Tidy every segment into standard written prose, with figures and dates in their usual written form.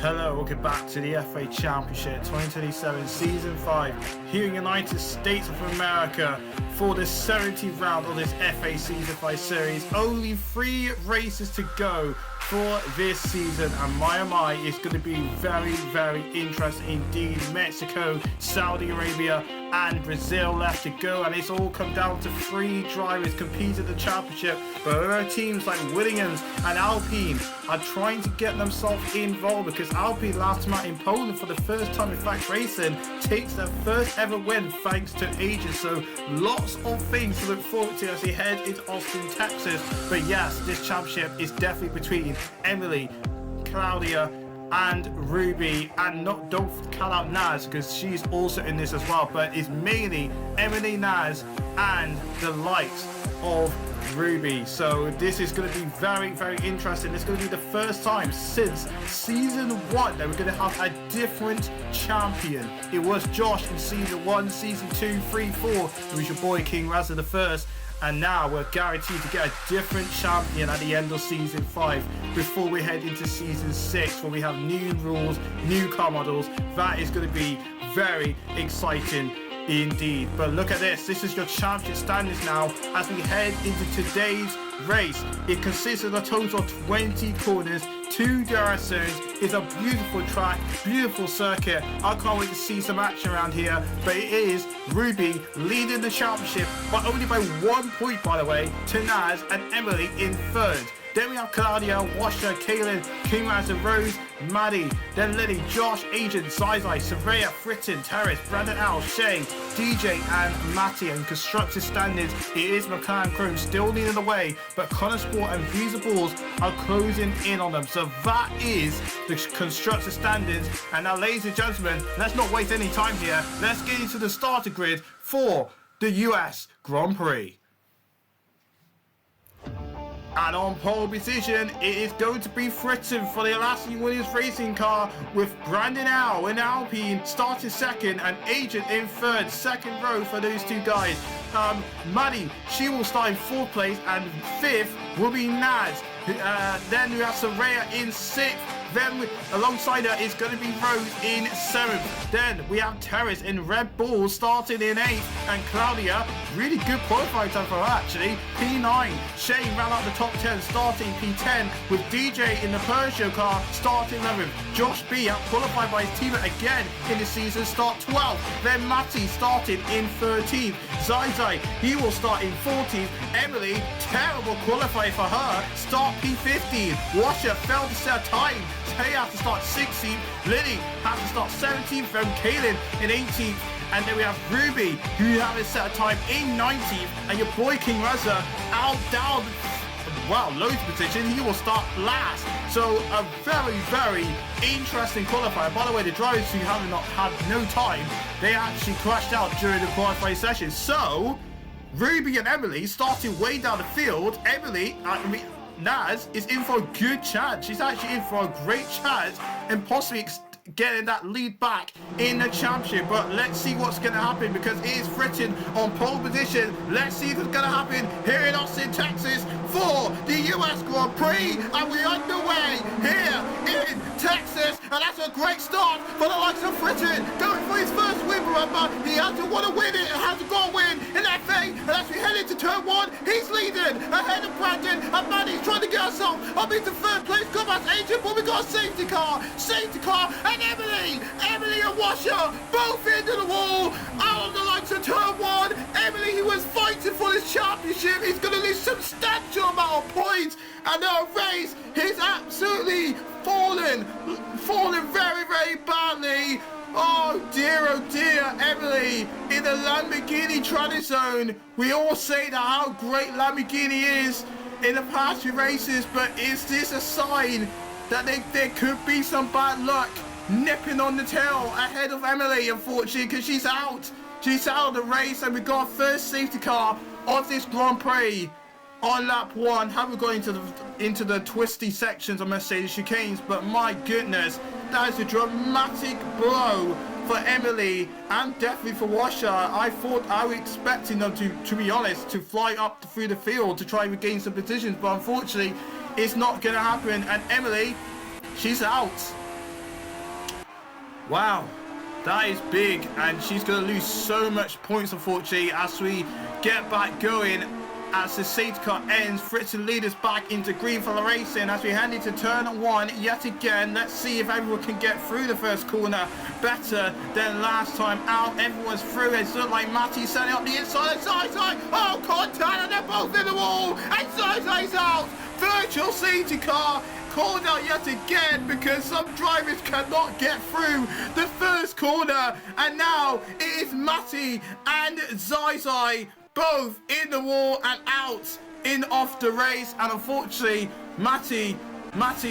Hello, welcome back to the FA Championship 2027 Season 5 here in the United States of America for the 17th round of this FA Season 5 series. Only 3 races to go for this season, and my it's going to be very interesting indeed. Mexico, Saudi Arabia and Brazil left to go, and it's all come down to 3 drivers competing at the championship. But other teams like Williams and Alpine are trying to get themselves involved, because Alpine last time out in Poland for the first time in FAX Racing takes their first ever win thanks to agents. So lots of things to look forward to as they head into Austin, Texas. But yes, this championship is definitely between Emily, Claudia and Ruby, and don't count out Naz because she's also in this as well, but it's mainly Emily, Naz and the likes of Ruby. So this is going to be very interesting. It's going to be the first time since season 1 that we're going to have a different champion. It was Josh in season 1, season 2, 3, 4 it was your boy King Razza the first. And now we're guaranteed to get a different champion at the end of Season 5 before we head into Season 6, where we have new rules, new car models. That is going to be very exciting indeed. But look at this. This is your championship standings now as we head into today's race. It consists of a total of 20 corners, 2 DRS zones. It's a beautiful track, beautiful circuit. I can't wait to see some action around here. But it is Ruby leading the championship, but only by 1 point, by the way, to Naz and Emily in 3rd. Then we have Claudia, Washer, Kaylin, King Razza, Rose, Maddie, then Lily, Josh, Agent, Zizai, Saraya, Fritton, Terrace, Brandon Al, Shay, DJ and Matty. And constructor standards, it is McLaren Chrome still leading the way, but Connor Sport and Visa Balls are closing in on them. So that is the constructor standards. And now, ladies and gentlemen, let's not waste any time here. Let's get into the starter grid for the US Grand Prix. And on pole position, it is going to be Fritton for the Alaskan Williams racing car, with Brandon Al in Alpine starting 2nd and Agent in 3rd, 2nd row for those 2 guys. Maddie, she will start in 4th place, and 5th will be Naz. Then we have Saraya in 6th. Then alongside her is going to be Rose in 7th. Then we have Terrace in Red Bull starting in 8th. And Claudia, really good qualifying time for her actually, P9. Shane ran out the top 10 starting P10, with DJ in the Peugeot car starting 11th. Josh B out qualified by his teammate again in the season, start 12th. Then Matty started in 13th. Zizai, he will start in 14th. Emily, terrible qualifying for her, start P15. Washer failed to set a time. Tay has to start 16th. Lily has to start 17th. Then Kaylin in 18th. And then we have Ruby, who has set a time in 19th. And your boy King Razza out down, wow, loads of position. He will start last. So a very interesting qualifier. By the way, the drivers who have not had no time, they actually crashed out during the qualifying session. So Ruby and Emily starting way down the field. Emily, Naz is in for a good chance. She's actually in for a great chance and possibly getting that lead back in the championship. But let's see what's going to happen, because it is Fritton on pole position. Let's see what's going to happen here in Austin, Texas for the US Grand Prix. And we're underway here in Texas. And that's a great start for the likes of Fritton, going for his first win. Remember, he has to want to win it and has to go win in FA. And as we head into turn 1, he's leading ahead of Brandon. And Maddie's trying to get herself up into 3rd place. Come on, Agent, but we got a safety car, and Emily and Washer both into the wall. Out on the likes of turn 1, Emily, who was fighting for this championship, is going to lose substantial amount of points. And the race is absolutely fallen very badly. Oh dear, Emily in the Lamborghini transit zone. We all say that how great Lamborghini is in the past few races, but is this a sign that there could be some bad luck nipping on the tail ahead of Emily, unfortunately, because she's out of the race? And we got our first safety car of this Grand Prix on lap 1. Haven't got into the twisty sections of Mercedes chicanes, but my goodness, that is a dramatic blow for Emily and definitely for Washer. I was expecting them to be honest, to fly up through the field to try and regain some positions, but unfortunately it's not going to happen. And Emily, she's out. Wow, that is big, and she's going to lose so much points, unfortunately, as we get back going. As the safety car ends, Fritz and lead us back into green for the racing as we head into turn 1 yet again. Let's see if everyone can get through the first corner better than last time out. Everyone's through. It's looked like Matty's setting up the inside and side. Oh, contact, and they're both in the wall, and Zai's out. Virtual safety car called out yet again because some drivers cannot get through the first corner, and now it is Matty and Zai both in the wall and out off the race. And unfortunately Matty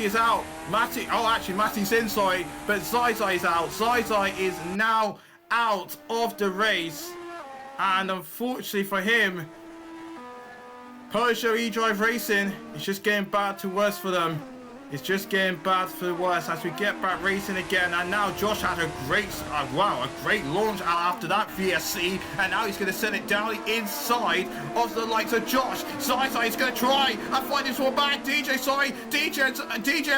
is out. Matty's in, sorry, but Zai is out. Zai is now out of the race, and unfortunately for him, Peugeot e-Drive Racing is just getting bad to worse for them. It's just getting bad for the worse as we get back racing again. And now Josh had a great, a great launch after that VSC. And now he's going to send it down the inside of the likes of Josh. Zai is going to try and find this one back. DJ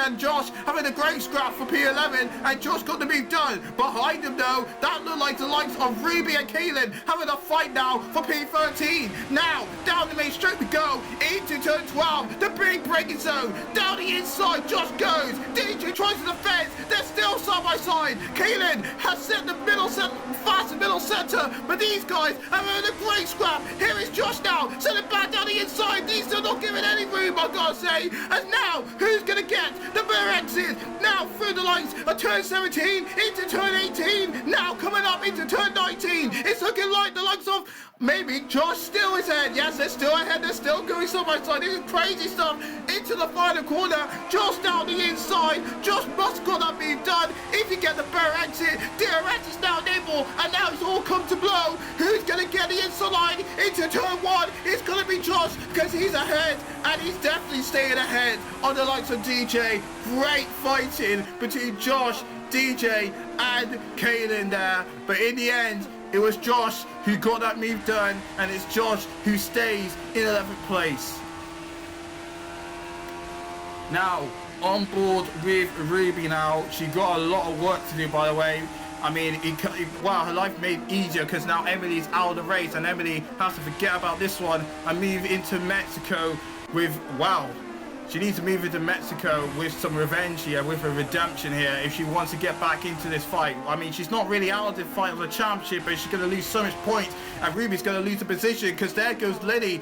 and Josh having a great scrap for P11. And Josh got the move done. Behind him though, that looked like the likes of Ruby and Kaylin having a fight now for P13. Now, down the main straight we go into turn 12. The big braking zone. Down the inside. Josh goes, DJ tries to defend, they're still side by side. Kaylin has set the middle center, but these guys have had a great scrap. Here is Josh now, send it back down the inside. These are not giving any room, I gotta say. And now, who's gonna get the better exit? Now through the lights of turn 17 into turn 18. Now coming up into turn 19. It's looking like the likes of maybe Josh still is ahead. Yes, they're still ahead. They're still going side by side. This is crazy stuff. Into the final corner. Josh down the inside. Josh must have got that being done. If you get the better exit, DRS is now enabled, and now it's all come to blow. Who's going to get the inside line into turn 1? It's going to be Josh because he's ahead, and he's definitely staying ahead on the likes of DJ. Great fighting between Josh, DJ, and Kaylin there. But in the end, it was Josh who got that move done, and it's Josh who stays in 11th place. Now, on board with Ruby now. She got a lot of work to do, by the way. I mean, her life made easier because now Emily's out of the race, and Emily has to forget about this one and move into Mexico with, she needs to move into Mexico with some revenge here, with a redemption here, if she wants to get back into this fight. I mean, she's not really out of the fight of the championship, but she's going to lose so much points, and Ruby's going to lose the position because there goes Lily,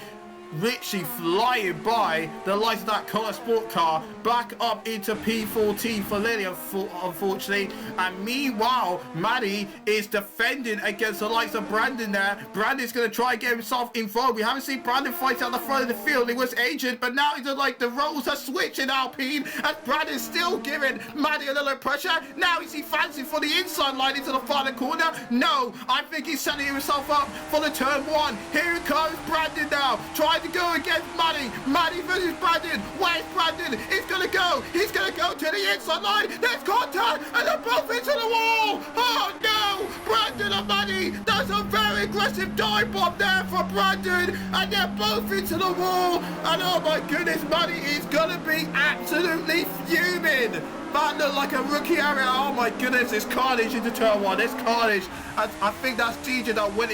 literally flying by the likes of that color sport car back up into P14 for Lily, unfortunately. And meanwhile, Maddie is defending against the likes of Brandon there. Brandon's going to try and get himself involved. We haven't seen Brandon fight out the front of the field. He was agent, but now he's like the roles are switching Alpine, and Brandon's still giving Maddie a little pressure. Now is he fancy for the inside line into the final corner? No, I think he's setting himself up for the turn 1. Here it comes Brandon now, trying to go against Maddie. Maddie versus Brandon. Where's Brandon? He's going to go. He's going to go to the inside line. There's contact, and they're both into the wall. Oh no, Brandon and Maddie. That's a very aggressive dive bomb there for Brandon, and they're both into the wall. And oh my goodness, Maddie is going to be absolutely fuming. That looked like a rookie area. Oh my goodness, it's carnage into turn 1. It's carnage. I think that's DJ that went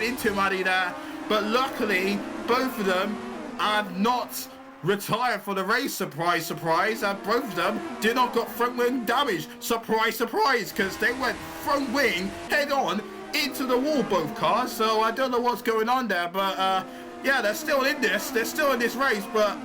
into Maddie there. But luckily, both of them have not retired for the race. Surprise, surprise. And both of them did not got front wing damage. Surprise, surprise. Because they went front wing head on into the wall, both cars. So I don't know what's going on there. But yeah, they're still in this. They're still in this race. But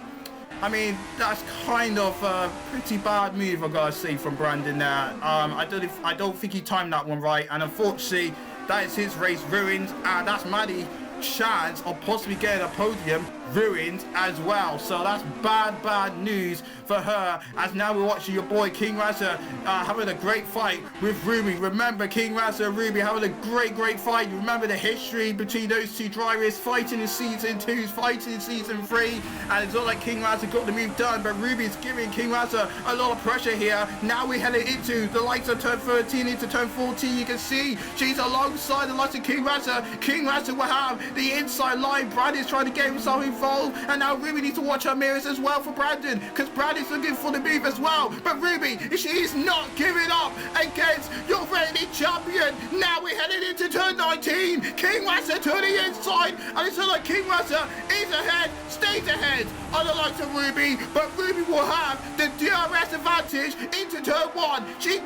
I mean, that's kind of a pretty bad move, I gotta say, from Brandon there. I don't think he timed that one right. And unfortunately, that is his race ruined. And that's Maddie's chance of possibly getting a podium ruined as well. So that's bad news for her, as now we're watching your boy King Razza having a great fight with Ruby. Remember, King Razza and Ruby having a great fight. You remember the history between those two drivers, fighting in season 2, fighting in season 3, and it's not like King Razza got the move done, but Ruby's giving King Razza a lot of pressure here. Now we're heading into the likes of turn 13 into turn 14. You can see she's alongside the likes of King Razza. King Razza will have the inside line. Brad is trying to get himself involved involved, and now Ruby needs to watch her mirrors as well for Brandon, because Brandon's looking for the move as well. But Ruby, she is not giving up against your reigning champion. Now we're heading into turn 19. King Wazza to the inside, and it's like King Wazza is ahead, stays ahead on the likes of Ruby, but Ruby will have the DRS advantage into turn 1. She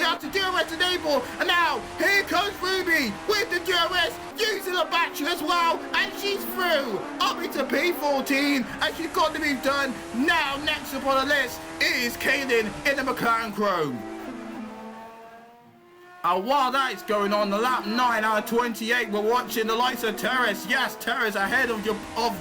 has the DRS enable, and now here comes Ruby with the DRS, using the battery as well, and she's through up into P14, and she's got the move done. Now next up on the list is Kaylin in the McLaren Chrome. And while that is going on, the lap 9 out of 28, we're watching the likes of Terrace. Yes, Terrace ahead of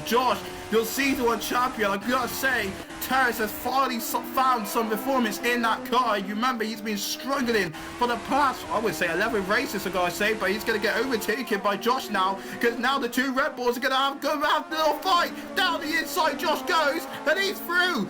Josh, your season 1 champion. I've got to say, Terrace has finally found some performance in that car. You remember, he's been struggling for the past, I would say, 11 races, I gotta say, but he's going to get overtaken by Josh now, because now the two Red Bulls are going to have a little fight. Down the inside, Josh goes, and he's through.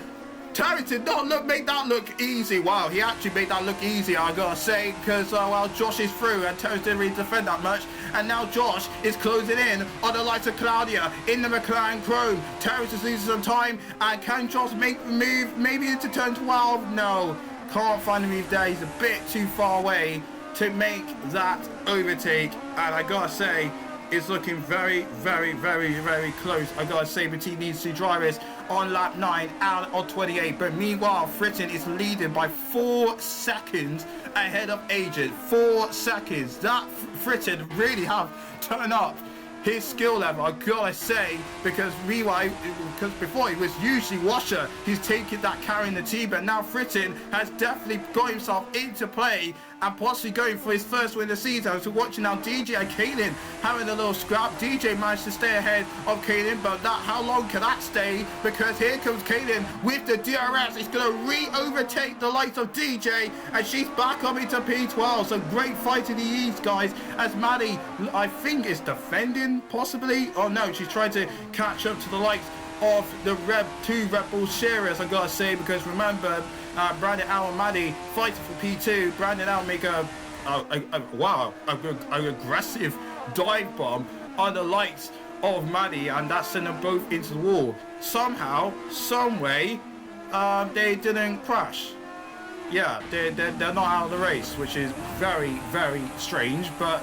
Terrace did not make that look easy. Wow, he actually made that look easy, I gotta say, because well, Josh is through, and Terrace didn't really defend that much. And now Josh is closing in on the likes of Claudia in the McLaren Chrome. Terrace is losing some time, and can Josh make the move maybe into turn 12? No, can't find the move there. He's a bit too far away to make that overtake, and I gotta say, it's looking very, very, very, very close. I gotta say, between these two drivers on lap 9 out of 28. But meanwhile, Fritton is leading by 4 seconds ahead of Agent. 4 seconds. That Fritton really have turned up his skill level, I gotta say, because before it was usually Washer who's taking that, carrying the team, but now Fritton has definitely got himself into play and possibly going for his first win of the season. So watching now DJ and Kaylin having a little scrap. DJ managed to stay ahead of Kaylin, but how long can that stay? Because here comes Kaylin with the DRS. It's going to re-overtake the likes of DJ, and she's back up into P12. So great fight in the East, guys, as Maddie, I think, is defending, possibly. Oh no, she's trying to catch up to the likes of the two Red Bull sharers, I gotta say, because remember, Brandon Al and Maddie fighting for P2. Brandon Al make an aggressive dive bomb on the likes of Maddie, and that sent them both into the wall. Somehow, some way, they didn't crash. Yeah, they're not out of the race, which is very, very strange, but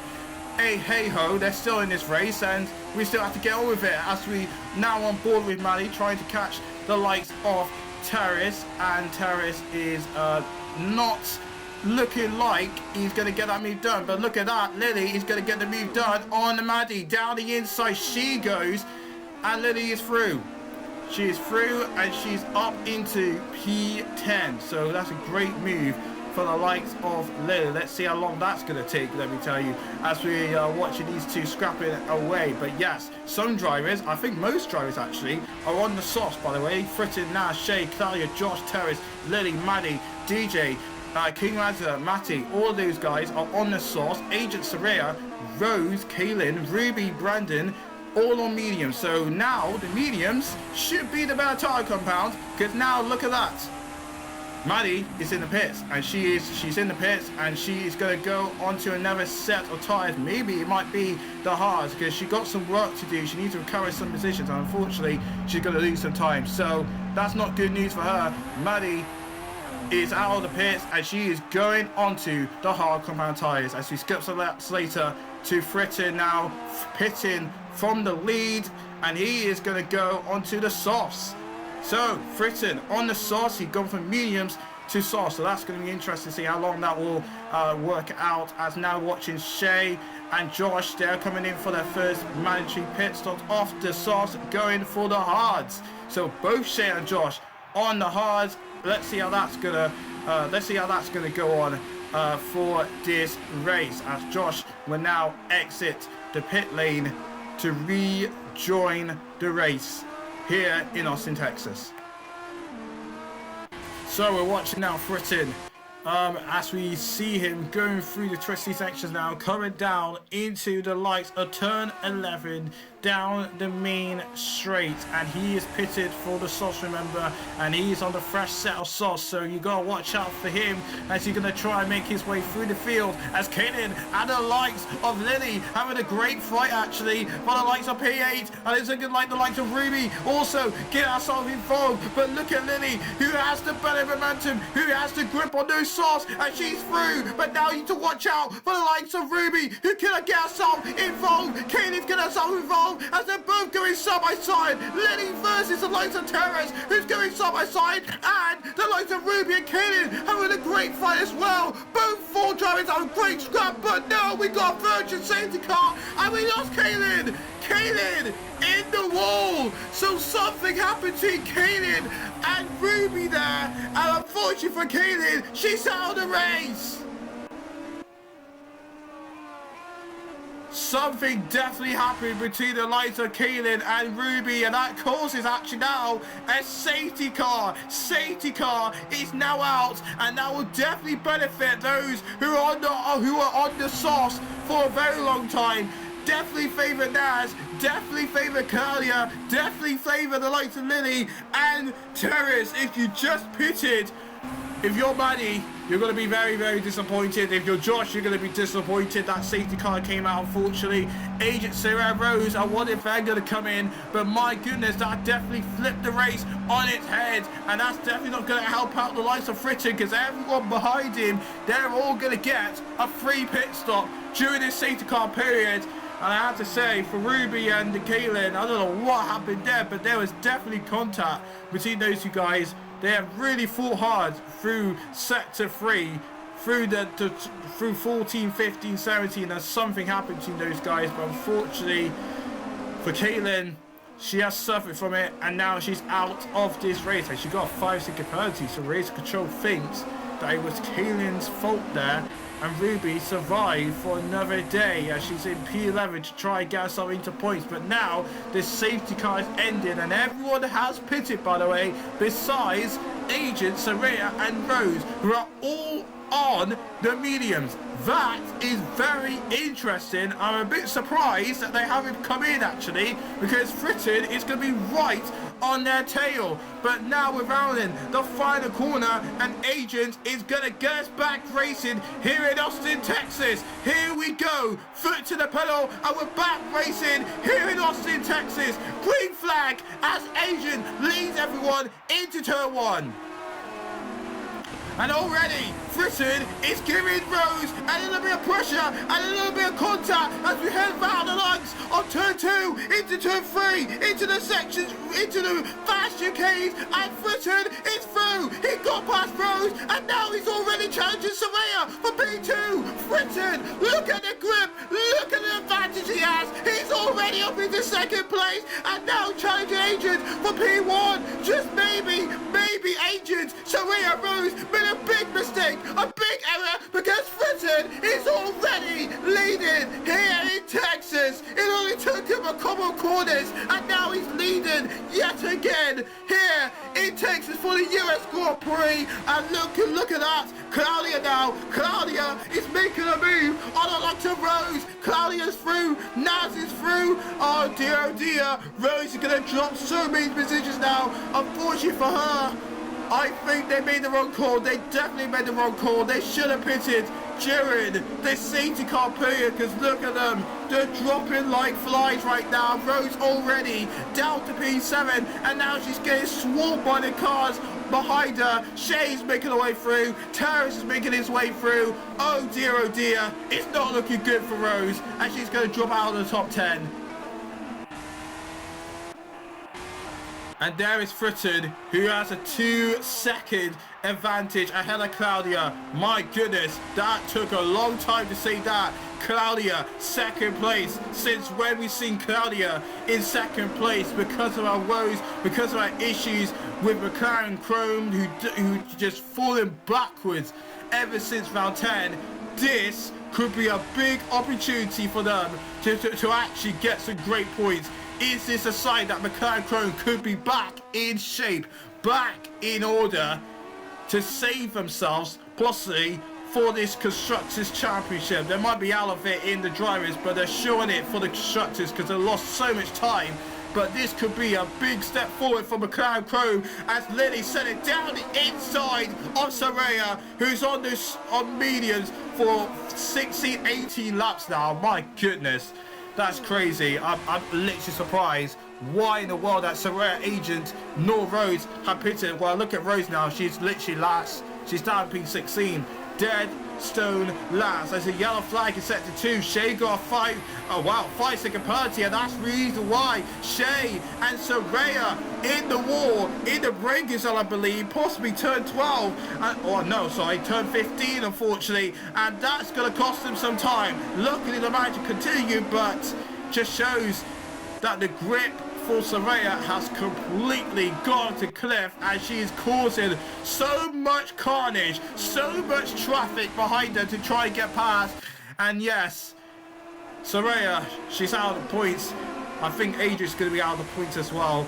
hey ho, they're still in this race, and we still have to get on with it, as we now on board with Maddie trying to catch the likes of Terrace, and Terrace is not looking like he's going to get that move done. But look at that, Lily is going to get the move done on the Maddie. Down the inside she goes, and Lily is through. She is through, and she's up into P10. So that's a great move for the likes of Lily. Let's see how long that's going to take, let me tell you, as we are watching these two scrapping away. But yes, some drivers, I think most drivers actually, are on the sauce, by the way. Fritton, Nash, Shay, Claudia, Josh, Terrace, Lily, Maddie, DJ, King Razza, Matty, all those guys are on the sauce. Agent Soraya, Rose, Kaylin, Ruby, Brandon, all on medium. So now the mediums should be the better tire compound, because now look at that. Maddie is in the pits, and she's in the pits, and she's going to go onto another set of tyres. Maybe it might be the hards, because she got some work to do. She needs to recover some positions, and unfortunately she's going to lose some time. So that's not good news for her. Maddie is out of the pits, and she is going onto the hard compound tyres, as we skip some laps later to Fritton now pitting from the lead, and he is going to go onto the softs. So Fritton on the sauce, he's gone from mediums to sauce. So that's going to be interesting to see how long that will work out. As now watching Shay and Josh, they're coming in for their first mandatory pit stops off the sauce, going for the hards. So both Shay and Josh on the hards. Let's see how that's gonna go on for this race, as Josh will now exit the pit lane to rejoin the race here in Austin, Texas. So we're watching now Fritton as we see him going through the twisty sections now, coming down into the lights of turn 11, down the main straight, and he is pitted for the sauce, remember, and he's on the fresh set of sauce, so you gotta watch out for him as he's gonna try and make his way through the field, as Kaden and the likes of Lily having a great fight actually for the likes of P8, and it's looking like the likes of Ruby also get ourselves involved, but look at Lily, who has the better momentum, who has the grip on those sauce, and she's through, but now you need to watch out for the likes of Ruby, who cannot get herself involved. Kaden's getting herself involved as they're both going side by side. Lily versus the likes of Terrace, who's going side by side, and the likes of Ruby and Kaden having a great fight as well. Both four drivers have a great scrap, but no, we got a virgin safety car, and we lost Kaden. Kaden in the wall. So something happened to Kaden and Ruby there, and unfortunately for Kaden, she's out of the race. Something definitely happened between the likes of Kaylin and Ruby, and that causes actually now a safety car. Safety car is now out, and that will definitely benefit those who are on the sauce for a very long time. Definitely favour Naz, definitely favour Kalia, definitely favour the likes of Lily and Terrace. If you just pitted, if you're Maddie, you're going to be very, very disappointed. If you're Josh, you're going to be disappointed. That safety car came out, unfortunately. Agent Sarah Rose, I wonder if they're going to come in. But my goodness, that definitely flipped the race on its head. And that's definitely not going to help out the likes of Fritton, because everyone behind him, they're all going to get a free pit stop during this safety car period. And I have to say, for Ruby and Kaylin, I don't know what happened there, but there was definitely contact between those two guys. They have really fought hard through sector 3, through 14, 15, 17, and something happened between those guys. But unfortunately for Kaylin, she has suffered from it, and now she's out of this race. And she got a 5-second penalty, so race control thinks that it was Kaylin's fault there. And Ruby survived for another day as she's in P11 to try and get herself into points. But now this safety car is ended, and everyone has pitted, by the way, besides Agent, Saraya and Rose, who are all on the mediums. That is very interesting. I'm a bit surprised that they haven't come in actually, because Fritton is going to be right on their tail. But now we're rounding the final corner, and Agent is going to get us back racing here in Austin, Texas. Here we go, foot to the pedal, and we're back racing here in Austin, Texas. Green flag as Agent leads everyone into turn 1. And already Fritton is giving Rose a little bit of pressure and a little bit of contact as we head round the lines of turn 2 into turn 3, into the sections, into the fast chicanes, and Fritton is through. He got past Rose, and now he's already challenging Saraya for P2. Fritton, look at the grip, look at the advantage he has. He's already up into second place, and now challenging Agent for P1. Just maybe Agent, Saraya Rose made a big mistake, a big error, because Fritton is already leading here in Texas. It only took him a couple of corners, and now he's leading yet again here in Texas for the US Grand Prix. And look at that, Claudia now. Claudia is making a move on the likes of Rose. Claudia's through, Naz is through. Oh dear, Rose is going to drop so many positions now. Unfortunately for her, I think they made the wrong call. They definitely made the wrong call. They should have pitted during this safety car period, because look at them. They're dropping like flies right now. Rose already down to P7, and now she's getting swamped by the cars behind her. Shay's making her way through. Terrace is making his way through. Oh dear. It's not looking good for Rose, and she's going to drop out of the top 10. And there is Fritton, who has a 2-second advantage ahead of Claudia. My goodness, that took a long time to say that. Claudia, second place. Since when we've seen Claudia in second place, because of our woes, because of our issues with McLaren Chrome, who just fallen backwards ever since round 10. This could be a big opportunity for them to actually get some great points. Is this a sign that McLaren Chrome could be back in shape, back in order to save themselves possibly for this Constructors Championship. There might be out of it in the drivers, but they're showing it for the Constructors because they lost so much time. But this could be a big step forward for McLaren Chrome as Lily sent it down the inside of Saraya, who's on mediums for 16, 18 laps now. My goodness, that's crazy. I'm literally surprised why in the world that Saraya agent nor Rose have pitted. Well, look at Rose now. She's literally last. She's down P16. Dead stone last as a yellow flag is set to 2. Shay got a 5-second penalty, and that's the reason why Shay and Saraya in the war, in the breaking zone, I believe, possibly turn 12, turn 15, unfortunately, and that's going to cost them some time. Luckily, the match will continue, but just shows that the grip for Saraya has completely gone to cliff as she is causing so much carnage, so much traffic behind her to try and get past. And yes, Saraya, she's out of the points. I think Adrian's going to be out of the points as well.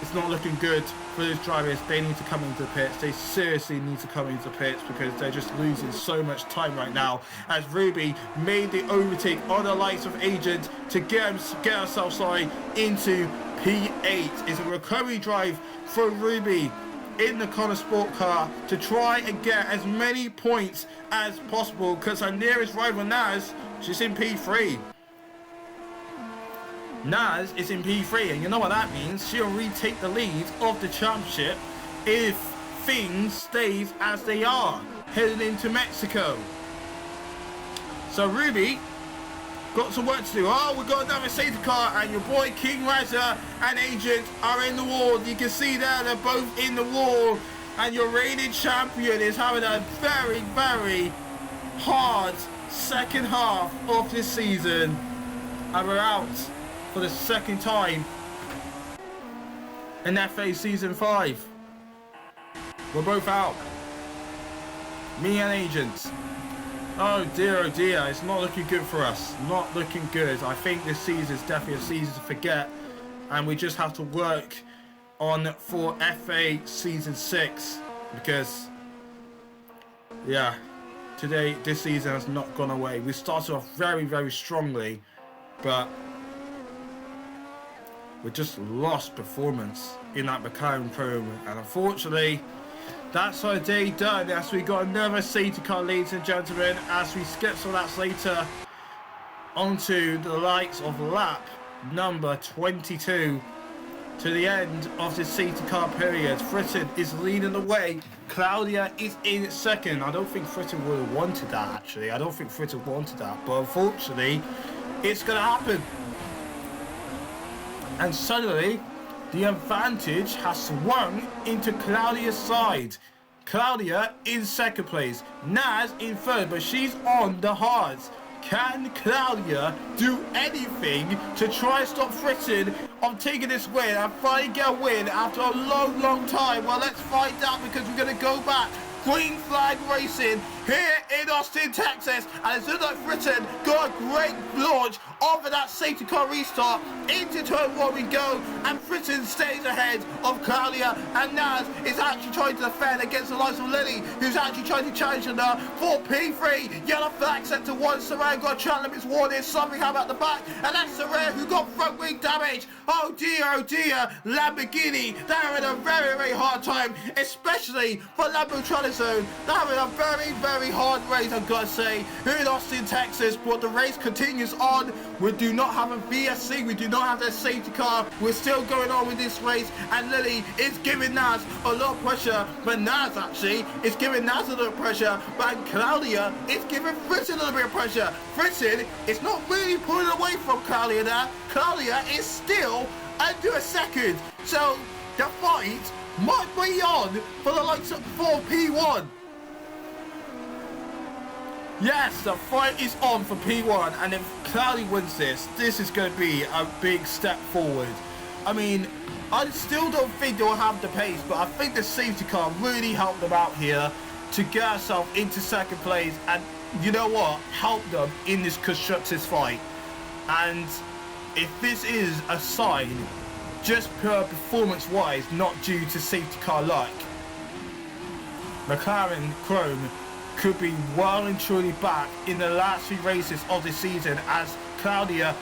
It's not looking good for those drivers. They need to come into the pits. They seriously need to come into the pits because they're just losing so much time right now. As Ruby made the overtake on the likes of Agent to get herself into P8. It's a recovery drive for Ruby in the Connor Sport car to try and get as many points as possible because her nearest rival Naz, she's in P3. Naz is in P3, and you know what that means? She'll retake the lead of the championship if things stays as they are heading into Mexico. So Ruby got some work to do. Oh, we've got another safety car, and your boy King Raza and Agent are in the wall. You can see there they're both in the wall, and your reigning champion is having a very, very hard second half of this season, and we're out for the second time in FA Season 5. We're both out. Me and Agent. Oh dear, it's not looking good for us. Not looking good. I think this season is definitely a season to forget, and we just have to work on for FA Season 6 because, yeah, this season has not gone away. We started off very, very strongly, but we just lost performance in that McLaren Chrome, and unfortunately that's our day done as we got another safety car, ladies and gentlemen, as we skip some laps later onto the likes of lap number 22 to the end of the safety car period. Fritton is leading the way. Claudia is in second. I don't think Fritton would have wanted that, actually. I don't think Fritton wanted that, but unfortunately it's going to happen. And suddenly, the advantage has swung into Claudia's side. Claudia in second place. Naz in third, but she's on the hards. Can Claudia do anything to try and stop Fritton on taking this win and finally get a win after a long, long time? Well, let's find out because we're going to go back. Green Flag Racing here in Austin, Texas, and it looks like Fritton got a great launch over that safety car restart. Into turn 1 we go, and Fritton stays ahead of Claudia, and Naz is actually trying to defend against the likes of Lily, who's actually trying to challenge her for P3. Yellow flag set to 1. Saraya got track limits warning. Something happened at the back, and that's Saraya who got front wing damage. Oh dear, Lamborghini, they're having a very, very hard time, especially for Lamborghini Zone. They're having a very, very hard race, I've got to say, here in Austin, Texas, but the race continues on. We do not have a VSC, we do not have their safety car. We're still going on with this race, and Lily is giving Naz a lot of pressure, but Naz actually is giving Naz a little pressure, but Claudia is giving Fritton a little bit of pressure. Fritton is not really pulling away from Claudia there. Claudia is still under a second, so the fight might be on for the likes of P1. Yes, the fight is on for P1, and if Claudia wins this is going to be a big step forward. I mean, I still don't think they'll have the pace, but I think the safety car really helped them out here to get herself into second place, and you know what, help them in this constructors fight. And if this is a sign, just per performance wise, not due to safety car luck, McLaren Chrome could be well and truly back in the last 3 races of the season, as Claudia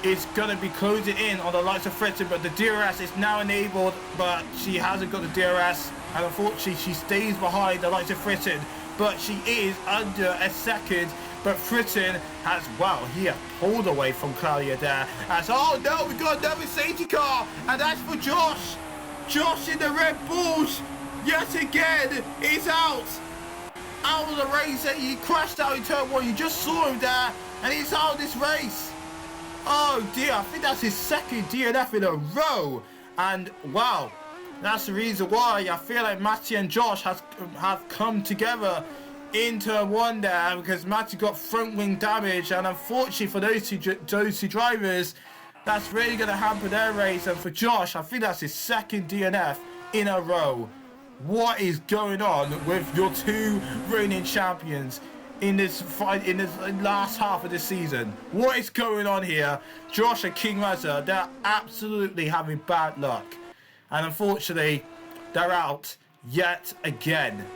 is going to be closing in on the likes of Fritton, but the DRS is now enabled, but she hasn't got the DRS, and unfortunately she stays behind the likes of Fritton, but she is under a second. But Fritton has, well, he has pulled away from Claudia there, as, oh no, we got another safety car, and that's for Josh. Josh in the Red Bulls, yet again, is out of the race. He crashed out in turn 1. You just saw him there, and he's out of this race. Oh dear, I think that's his second DNF in a row. And wow, that's the reason why I feel like Matty and Josh have come together in turn 1 there, because Matty got front wing damage, and unfortunately for those two drivers, that's really going to hamper their race. And for Josh, I think that's his second DNF in a row. What is going on with your 2 reigning champions in this fight, in this last half of the season? What is going on here? Josh and King Reza, they're absolutely having bad luck, and unfortunately they're out yet again.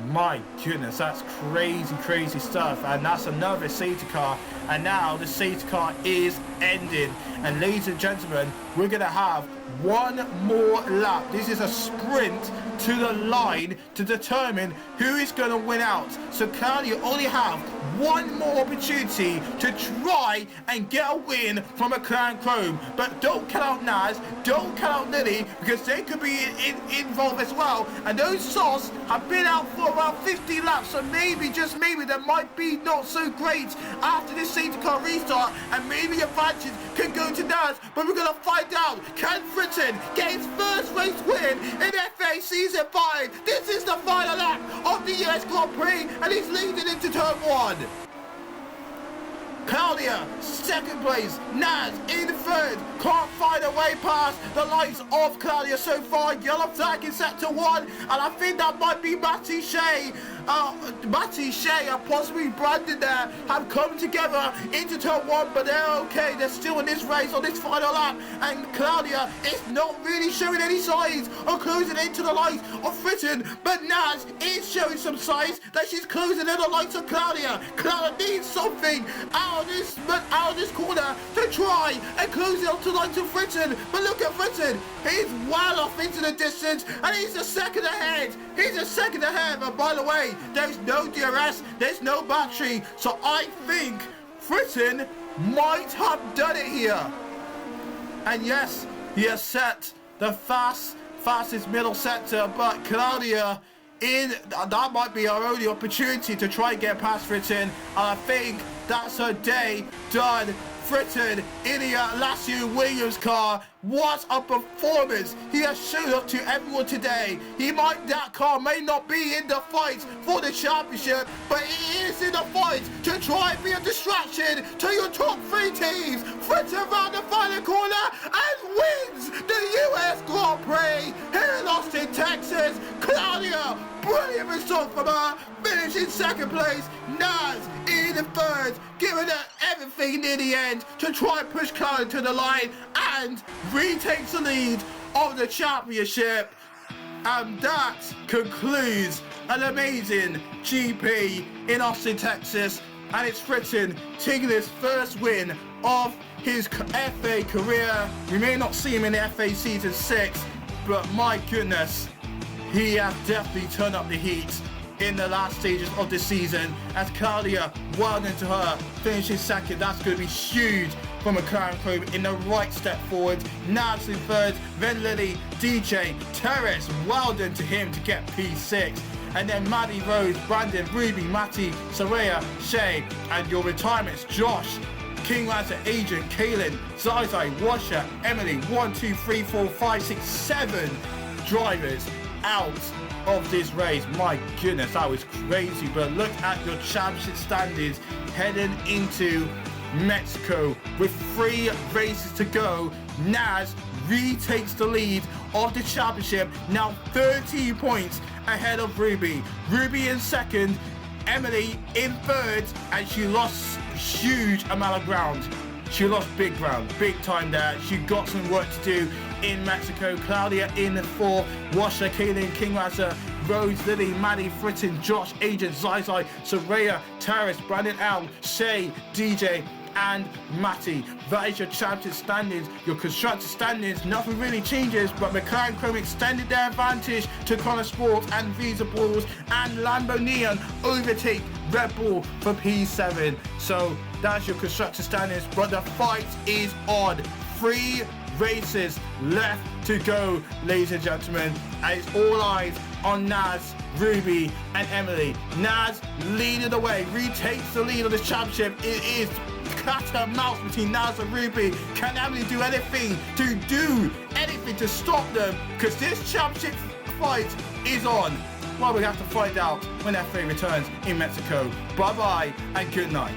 My goodness, that's crazy stuff. And that's another safety car, and now the safety car is ending. And ladies and gentlemen, we're gonna have one more lap. This is a sprint to the line to determine who is going to win out. So Claudia only have one more opportunity to try and get a win from McLaren Chrome. But don't count out Naz, don't count out Lily, because they could be involved as well. And those sauce have been out for about 50 laps, so maybe, just maybe, there might be not so great after this safety car restart, and maybe advantage can go to Naz. But we're going to find out. Can Fritton get his first race win in FA Season 5? This is the final lap of the US Grand Prix, and he's leading into turn 1. Claudia, second place. Naz in third. Can't find a way past the likes of Claudia so far. Yellow flag in sector 1, and I think that might be Matty Shea. Matty Shea and possibly Brandon there have come together into turn 1, but they're okay. They're still in this race on this final lap, and Claudia is not really showing any signs of closing into the likes of Fritton, but Naz is showing some signs that she's closing in the likes of Claudia. Claudia needs something out of this corner to try and close it up to the likes of Fritton, but look at Fritton. He's well off into the distance, and he's a second ahead. He's a second ahead, and by the way, there's no DRS, there's no battery, so I think Fritton might have done it here. And yes, he has set the fastest middle sector, but Claudia, that might be our only opportunity to try and get past Fritton, and I think that's her day done. Fritton in the Lassio Williams car. What a performance he has shown up to everyone today. That car may not be in the fight for the championship, but he is in the fight to try and be a distraction to your top 3 teams. Fritton around the final corner and wins the US Grand Prix here in Austin, Texas. Claudia, brilliant result from her, finishing second place. Naz in the third, giving her everything near the end to try and push Claudia to the line and retakes the lead of the championship. And that concludes an amazing GP in Austin, Texas. And it's Fritton taking his first win of his FA career. We may not see him in the FA Season 6, but my goodness, he has definitely turned up the heat in the last stages of the season, as Claudia, well done to her, finishing second. That's going to be huge for McLaren Chrome in the right step forward. Naz in third, then Lily, DJ, Terrace, well done to him to get P6. And then Maddie, Rose, Brandon, Ruby, Matty, Saraya, Shay, and your retirements, Josh, King Raza, Agent, Kaylin, Zai, Washer, Emily, 1, 2, 3, 4, 5, 6, 7 drivers out of this race. My goodness, that was crazy. But look at your championship standings heading into Mexico with 3 races to go. Naz retakes the lead of the championship, now 13 points ahead of Ruby. Ruby in second, Emily in third, and she lost huge amount of ground. She lost big ground, big time there. She got some work to do in Mexico. Claudia in fourth, Washer, Kaylin, King Raza, Rose, Lily, Maddie, Fritton, Josh, Agent, Zai, Soraya, Taris, Brandon L, Shay, DJ, and Matty. That is your championship standings, your constructor standings. Nothing really changes, but McLaren Chrome extended their advantage to Motorsport and Visa Balls, and Lambo Neon overtake Red Bull for P7. So that's your constructor standings, but the fight is on. 3 races left to go, ladies and gentlemen, and it's all eyes on Naz, Ruby, and Emily. Naz leading the way, retakes the lead of this championship. It is cat and mouse between Naz and Ruby. Can Emily do anything to stop them? Because this championship fight is on. Well, we have to find out when FA returns in Mexico. Bye bye and good night.